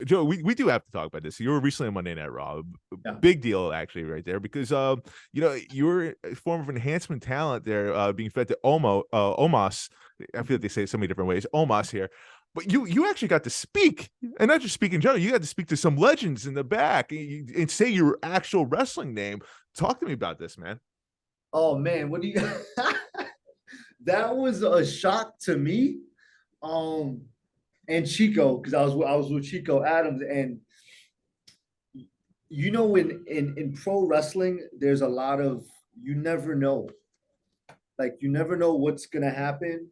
Joe, we do have to talk about this. You were recently on Monday Night Raw. Yeah. Big deal, actually, right there, because you were a form of enhancement talent there, being fed to Omos. I feel like they say it so many different ways. Omos here. But you actually got to speak, and not just speak in general. You got to speak to some legends in the back and say your actual wrestling name. Talk to me about this, man. Oh man, what do you that was a shock to me. Um and Chico, because I was with Chico Adams, and in pro wrestling, there's a lot of you never know. Like you never know what's gonna happen.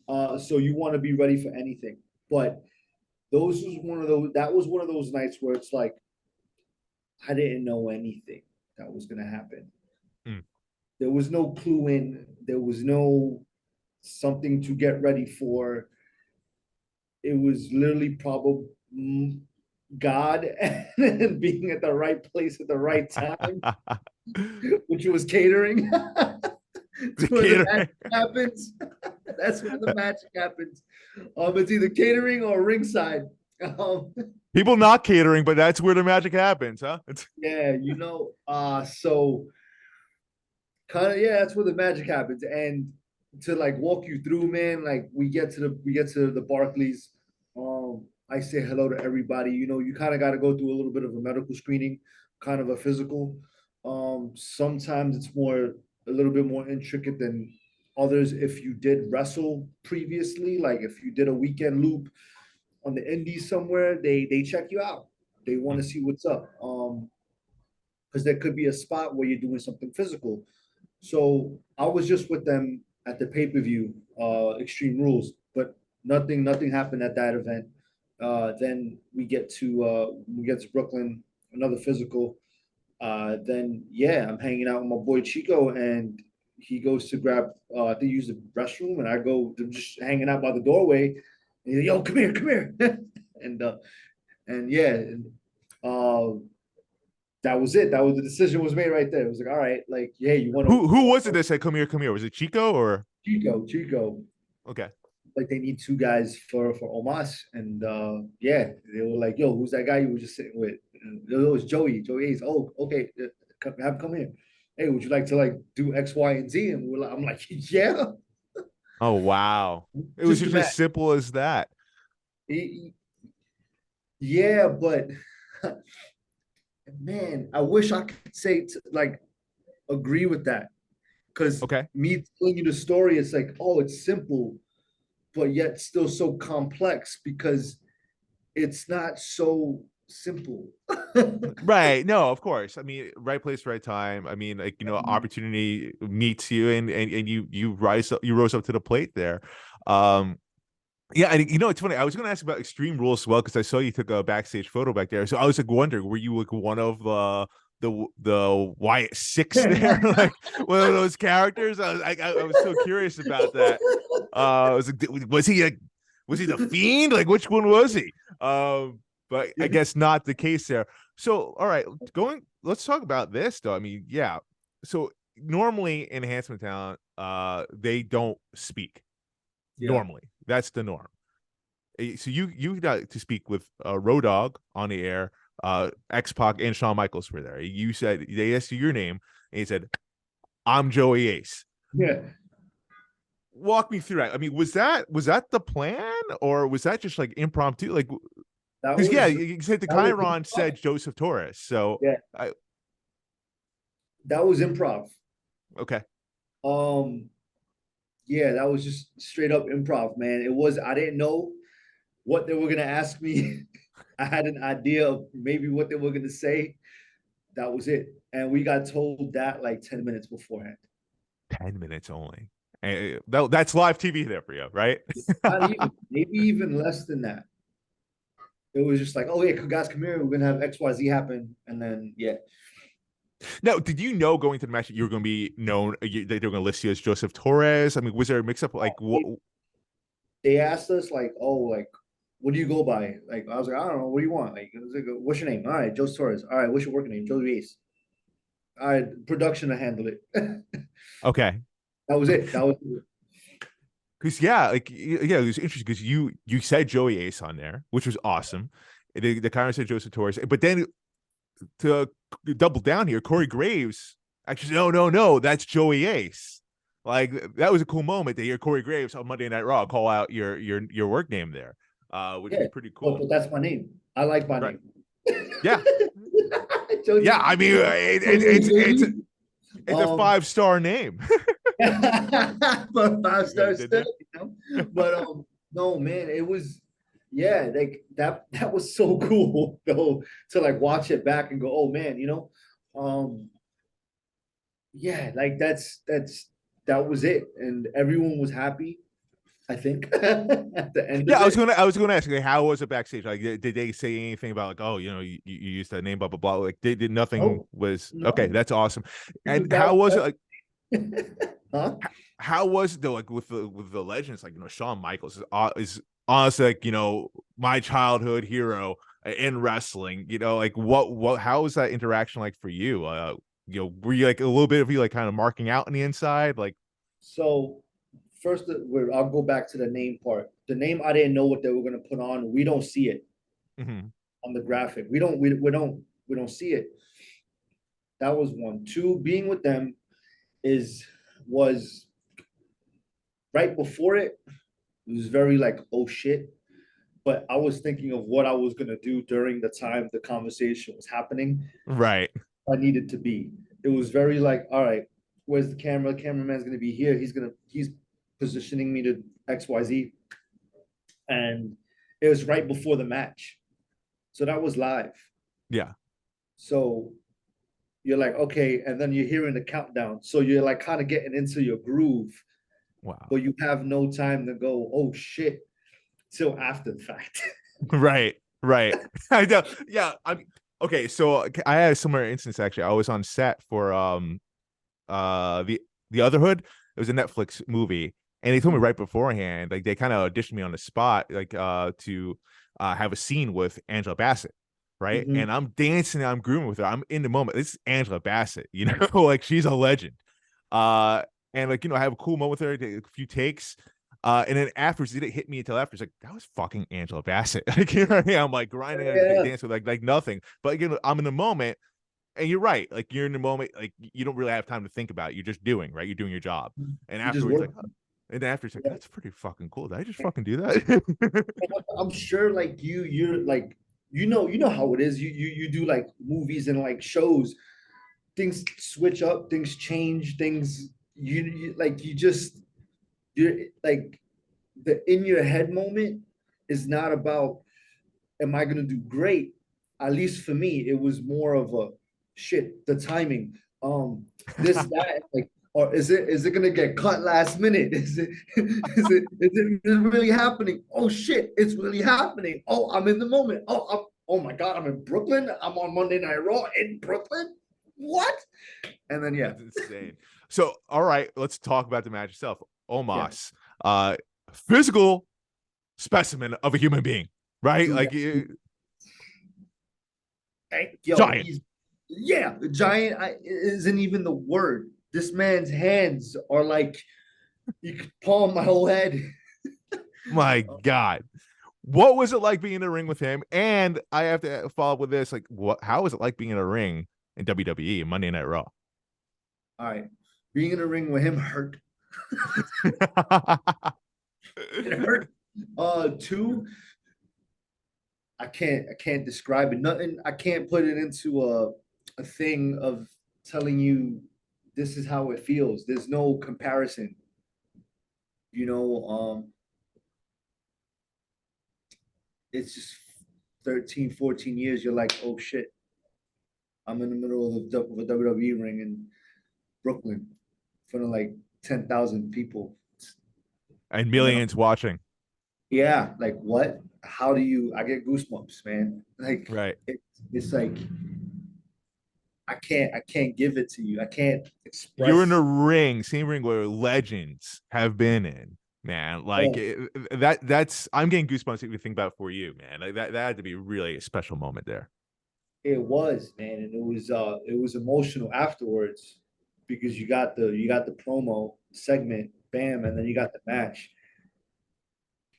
So you want to be ready for anything. But that was one of those nights where it's like I didn't know anything that was gonna happen. Mm. There was no clue in, there was no something to get ready for. It was literally probably God and being at the right place at the right time, which was catering. That's where the Catering. magic happens. That's where the magic happens. It's either catering or ringside. Um, People not catering, but that's where the magic happens, huh? yeah, so kind of yeah, that's where the magic happens. And to like walk you through, man, like we get to the Barclays. I say hello to everybody. You kind of got to go through a little bit of a medical screening, kind of a physical. Sometimes it's a little bit more intricate than others. If you did wrestle previously, like if you did a weekend loop on the indies somewhere, they check you out. They want to see what's up. Because there could be a spot where you're doing something physical. So I was just with them at the pay-per-view, Extreme Rules, but nothing happened at that event. Then we get to Brooklyn, another physical. Then yeah, I'm hanging out with my boy Chico, and he goes to grab. I think use the restroom, and I go. I'm just hanging out by the doorway. And he's, yo, come here, come here, and yeah, uh, that was it. That was the decision was made right there. It was like, all right, like, yeah, you want Who was it to that said come here, come here? Was it Chico or Chico. okay? Like they need two guys for Omas, and yeah, they were like, yo, who's that guy you were just sitting with? And it was Joey Ace. Oh, okay, have him come here. Hey, would you like to like do X, Y, and Z? And I'm like, yeah, Oh wow. It was just just as imagine. simple as that. Yeah, but man, I wish I could say like agree with that, because Okay. me telling you the story, it's like, oh, it's simple, but yet still so complex because it's not so simple. Right. No, of course. I mean, right place, right time. I mean, like, opportunity meets you and you rose up to the plate there. Um, yeah, and it's funny. I was going to ask about Extreme Rules as well because I saw you took a backstage photo back there. So I was like wondering, were you like one of the Wyatt Six there, like one of those characters? I was so curious about that. I was like, was he the Fiend? Like, which one was he? But I guess not the case there. So, all right, let's talk about this though. I mean, yeah. So normally enhancement talent, they don't speak. Yeah. Normally, that's the norm. So you got to speak with Road Dogg on the air. X Pac and Shawn Michaels were there. You said they asked you your name, and he said, "I'm Joey Ace." Yeah. Walk me through that. I mean, was that the plan, or was that just like impromptu? Like, That because yeah, was you said the that was Chiron improv. said Joseph Torres. So, Yeah, I that was improv. okay, Um, yeah, that was just straight up improv, man. I didn't know what they were gonna ask me. I had an idea of maybe what they were gonna say. That was it. And we got told that like 10 minutes beforehand. 10 minutes only. And that's live TV there for you, right? Not even, maybe even less than that. It was just like, oh yeah, guys, come here. We're gonna have XYZ happen. And then yeah. Now, did you know going to the match that you were going to be known that they were going to list you as Joseph Torres? I mean, was there a mix up? Like, what? They asked us like, oh, like, what do you go by? Like, I was like, I don't know. What do you want? Like, it was like, what's your name? All right, Joe Torres. All right, what's your working name? Joe Reese. All right, production to handle it. Okay, That was it. That was it. because yeah, like yeah, it was interesting because you said Joey Ace on there, which was awesome, the Kyron said Joseph Torres, but then to double down here, Corey Graves actually, no, that's Joey Ace. Like that was a cool moment to hear Corey Graves on Monday Night Raw call out your work name there, which Yeah, was pretty cool. but that's my name. I like my Right? name. Yeah, yeah. Joey, I mean, it's a um, 5-star name. but five Good, star did they? stud, you know. But no, man, it was yeah, like that was so cool though to like watch it back and go, oh man, you know, yeah, like that was it, and everyone was happy. I think at the end Yeah, of it. I was gonna ask you, like, how was it backstage? Like, did they say anything about like, oh, you used that name, blah blah blah? Like, they did nothing No, was okay. no, That's awesome. And how was it that like? huh? How was it though? Like with the legends, like Shawn Michaels is honestly like my childhood hero in wrestling. Like what how was that interaction like for you? Were you like a little bit of you like kind of marking out on the inside, like? So first, I'll go back to the name part. The name I didn't know what they were gonna put on. We don't see it Mhm. on the graphic. We don't see it. That was one. Two, being with them is was right before it. It was very like, oh shit. But I was thinking of what I was gonna do during the time the conversation was happening. Right. I needed to be. It was very like, all right, where's the camera? The cameraman's gonna be here. He's positioning me to XYZ. And it was right before the match. So that was live. Yeah. So you're like, okay, and then you're hearing the countdown. So you're like kind of getting into your groove, Wow. but you have no time to go, oh shit, till after the fact. Right. Right. I know. Yeah. I mean, okay. So I had a similar instance actually. I was on set for the Other Hood. It was a Netflix movie, and they told me right beforehand, like they kind of auditioned me on the spot, like to have a scene with Angela Bassett, right? Mm-hmm. And I'm dancing, I'm grooming with her, I'm in the moment. This is Angela Bassett, like she's a legend. Uh, and like I have a cool moment with her, a few takes. And then afterwards, it didn't hit me until after. It's like that was fucking Angela Bassett. Like I'm like grinding and Yeah. dancing like nothing. But again, I'm in the moment, and you're right. Like you're in the moment, like you don't really have time to think about it. You're just doing, right? You're doing your job. And You just afterwards, work. like, oh. And then after it's like, Yeah. that's pretty fucking cool. Did I just fucking do that? I'm sure like you're like, you know how it is. You do like movies and like shows. Things switch up, things change, things you like you just you're like the in your head moment is not about am I gonna do great? At least for me, it was more of a shit, the timing. This, that, like, or is it gonna get cut last minute? Is it really happening? Oh shit, it's really happening. Oh, I'm in the moment. Oh my god, I'm in Brooklyn. I'm on Monday Night Raw in Brooklyn. What? And then yeah, That's insane. So, all right, let's talk about the match itself. yeah, Omos, physical specimen of a human being, right? dude, Like yo, giant. he's yeah, giant isn't even the word. This man's hands are like you could palm my whole head. My God. What was it like being in a ring with him? And I have to follow up with this. Like, how was it like being in a ring in WWE Monday Night Raw? All right, being in a ring with him hurt. It hurt. Two, I can't describe it. Nothing. I can't put it into a thing of telling you this is how it feels. There's no comparison. You know, it's just 13, 14 years. You're like, oh shit, I'm in the middle of a WWE ring in Brooklyn in front of like 10,000 people. And And then, millions watching. yeah, like what? How do you? I get goosebumps, man. Like Right. it's like I can't give it to you. I can't You're in a express. ring, same ring where legends have been in, man. Like Oh, that's I'm getting goosebumps if you think about it for you, man. Like that had to be really a special moment there. it was, man, and it was emotional afterwards because you got the promo segment, bam, and then you got the match,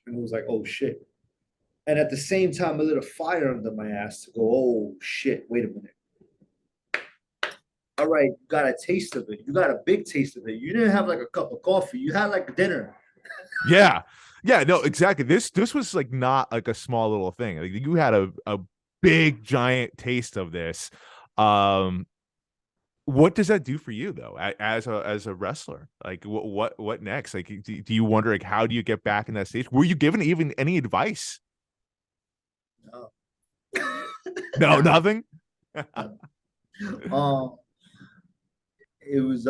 and it was like, oh shit. And at the same time, it lit a fire under my ass to go, oh shit, wait a minute. All right, you got a taste of it. You got a big taste of it. You didn't have like a cup of coffee. You had like dinner. Yeah. Yeah, no, exactly. This was like not like a small little thing. Like you had a big giant taste of this. Um what does that do for you though as a wrestler? Like what next? Like do you wonder like how do you get back in that stage? Were you given even any advice? No. No, nothing. um, it was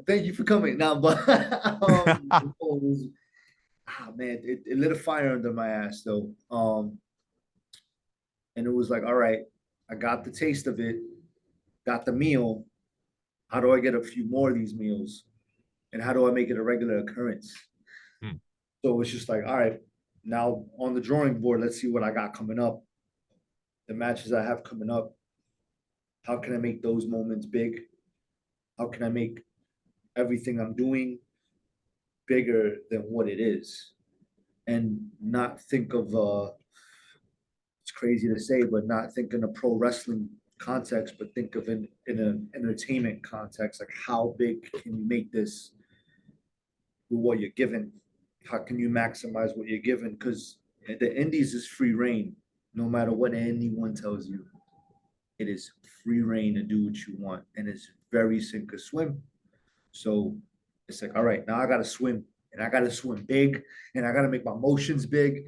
thank you for coming now, but it was, man, it lit a fire under my ass though. And it was like, all right, I got the taste of it, got the meal. How do I get a few more of these meals? And how do I make it a regular occurrence? Hmm. So it's just like, all right, now on the drawing board, let's see what I got coming up. The matches I have coming up. How can I make those moments big? How can I make everything I'm doing bigger than what it is? And not think of it's crazy to say, but not think in a pro wrestling context, but think of in an entertainment context, like how big can you make this with what you're given? How can you maximize what you're given? Because the indies is free reign, no matter what anyone tells you. It is free reign to do what you want, and it's very sink or swim. So it's like, all right, now I gotta swim, and I gotta swim big, and I gotta make my motions big,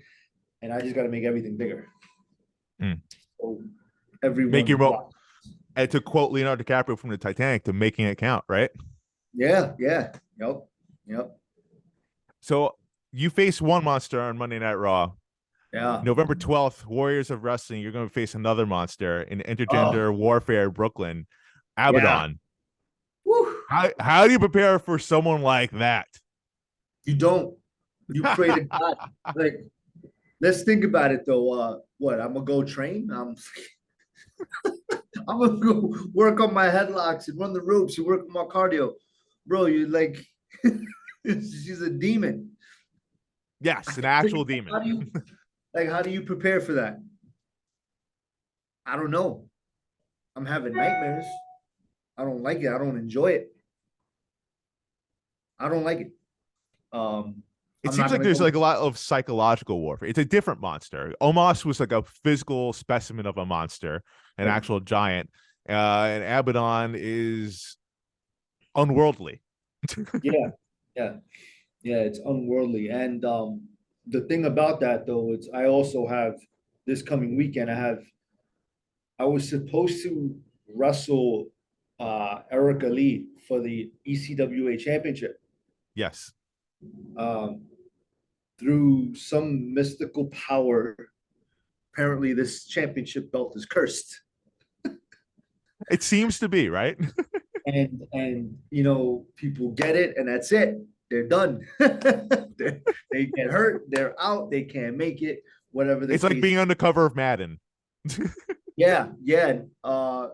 and I just gotta make everything bigger. Hmm. So Make everyone your who mo watches, and to quote Leonardo DiCaprio from the Titanic, to making it count, right? yeah, yeah, yep, yep, So you face one monster on Monday Night Raw. yeah. November 12th, Warriors of Wrestling, you're going to face another monster in Oh, intergender warfare Brooklyn, yeah. Abadon. Woo. How do you prepare for someone like that? You don't. You pray to God. Like, let's think about it though. What I'm gonna go train? I'm gonna go work on my headlocks and run the ropes and work on my cardio, bro. You like, she's a demon. Yes, an actual demon. How do you like? How do you prepare for that? I don't know. I'm having nightmares. I don't like it. I don't enjoy it. I don't like it. Um, It I'm seems not like gonna there's go. like a lot of psychological warfare. It's a different monster. Omos was like a physical specimen of a monster, an Like, actual giant. And Abadon is unworldly. yeah, yeah, yeah. It's unworldly, and the thing about that though, it's I also have this coming weekend. I was supposed to wrestle Erica Lee for the ECWA championship. Yes. Um, through some mystical power, apparently this championship belt is cursed. It seems to be, right? And you know, people get it and that's it. They're done. They get hurt, they're out, they can't make it, whatever the It's like case. being on the cover of Madden. Yeah, yeah. And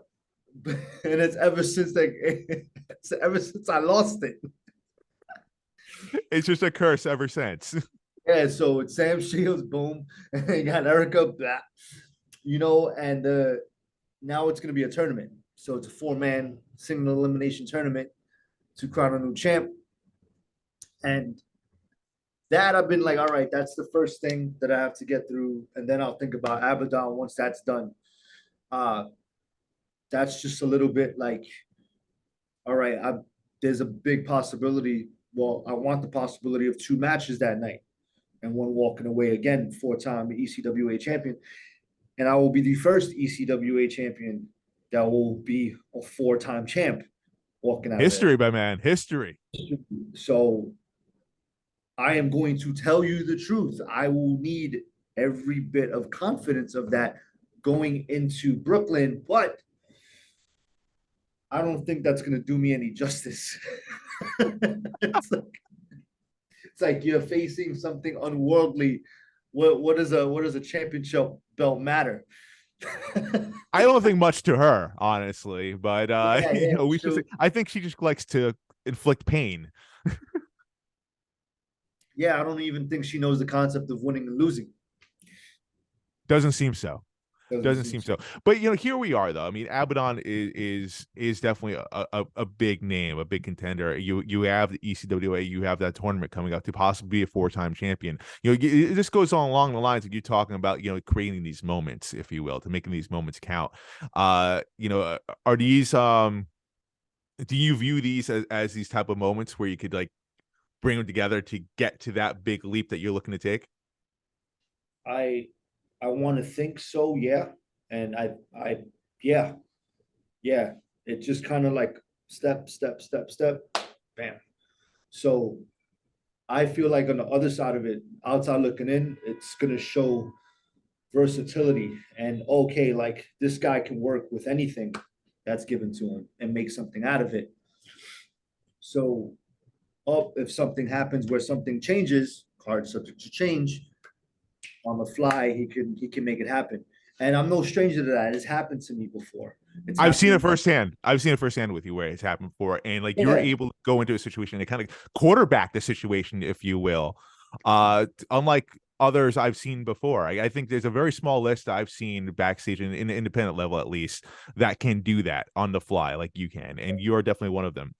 it's ever since like it's ever since I lost it. It's just a curse ever since. Yeah, so it's Sam Shields, boom, and you got Erica, blah, you know, and now it's gonna be a tournament. So it's a four-man single elimination tournament to crown a new champ. And that I've been like, all right, that's the first thing that I have to get through, and then I'll think about Abadon once that's done. Uh, that's just a little bit like, all right, there's a big possibility. Well, I want the possibility of two matches that night, and one walking away again, four-time ECWA champion, and I will be the first ECWA champion that will be a four-time champ walking out of there. History, my man. History. So I am going to tell you the truth. I will need every bit of confidence of that going into Brooklyn, but I don't think that's going to do me any justice. It's like you're facing something unworldly. What does a championship belt matter? I don't think much to her, honestly, but Yeah, yeah. we should say So I think she just likes to inflict pain. yeah, I don't even think she knows the concept of winning and losing. Doesn't seem so. Doesn't Doesn't seem seem so. so. But here we are though. I mean, Abadon is definitely a big name, a big contender. You have the ECWA, you have that tournament coming up to possibly be a 4-time champion. This goes on along the lines of you talking about, creating these moments, if you will, to making these moments count. Are these do you view these as these type of moments where you could like bring them together to get to that big leap that you're looking to take? I I want to think so, yeah. And yeah, yeah. It just kind of like step, step, step, step, bam. So I feel like on the other side of it, outside looking in, it's gonna show versatility and okay, like this guy can work with anything that's given to him and make something out of it. So, if something happens where something changes, card subject to change on the fly, he can make it happen. And I'm no stranger to that. It's happened to me before. It's I've seen it happened. firsthand. I've seen it firsthand with you where it's happened before, and like you're Yeah, able to go into a situation and kind of quarterback the situation, if you will. Unlike others I've seen before. I think there's a very small list I've seen backstage in the independent level, at least, that can do that on the fly, like you can, and you are definitely one of them.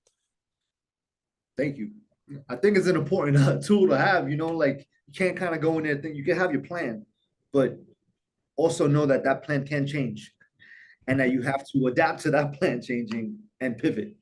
thank you. I think it's an important tool to have. Like you can't kind of go in there and think you can have your plan, but also know that that plan can change and that you have to adapt to that plan changing and pivot.